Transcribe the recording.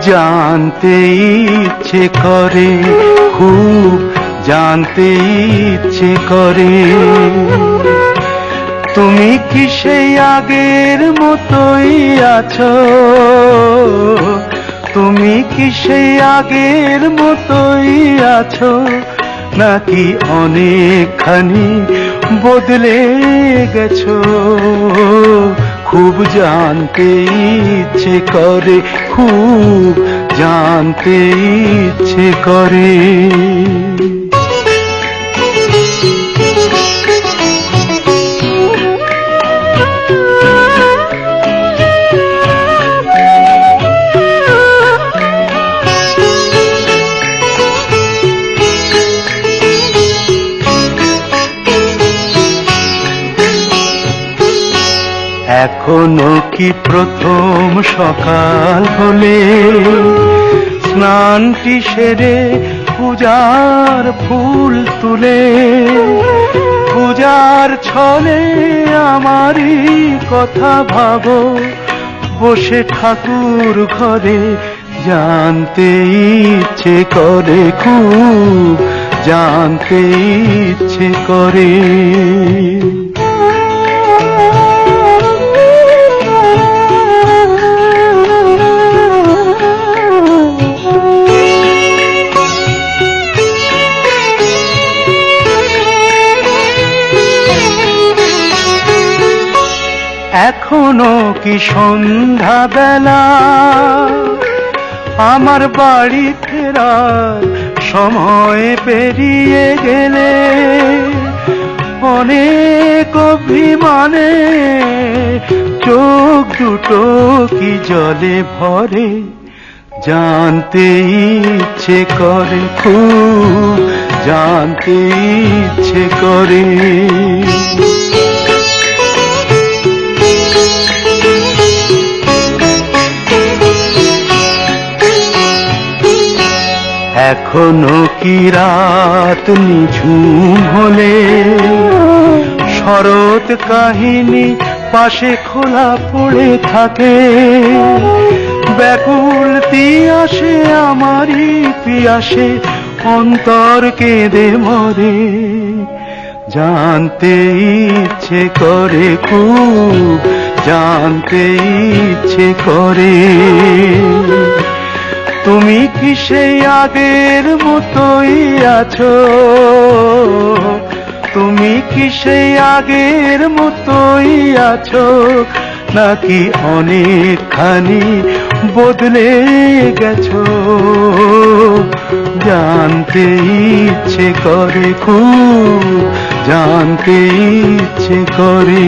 জানতে ইচ্ছে করে, খুব জানতে ইচ্ছে করে। তুমি কি সেই আগের মতোই আছো? তুমি কি সেই আগের মতোই আছো, নাকি অনেকখানি বদলে গেছো? খুব জানতে ইচ্ছে করে, খুব জানতে ইচ্ছে করে। এখনো কি প্রথম সকাল হলে স্নানটি সেরে পূজার ফুল তুলে, পূজার ছলে আমারই কথা ভাবো বসে ঠাকুর ঘরে? জানতে ইচ্ছে করে, খুব জানতে ইচ্ছে করে। এখনো কি সন্ধ্যা বেলা, আমার বাড়ি ফেরার সময় পেরিয়ে গেলে অনেক অভিমানে চোখ দুটো কি জলে ভরে? জানতে ইচ্ছে করে, খুব জানতে ইচ্ছে করে। এখনো কি রাত নিঝুম হলে শরৎ কাহিনী পাশে খোলা পড়ে থাকে? ব্যাকুল তিয়াসে আমারই পিয়াসে অন্তর কেঁদে মরে। জানতে ইচ্ছে করে, খুব জানতে ইচ্ছে করে। তুমি কি সেই আগের মতোই আছো? তুমি কি সেই আগের মতোই আছো, নাকি অনেকখানি বদলে গেছো? জানতে ইচ্ছে করে, খুব জানতে ইচ্ছে করে।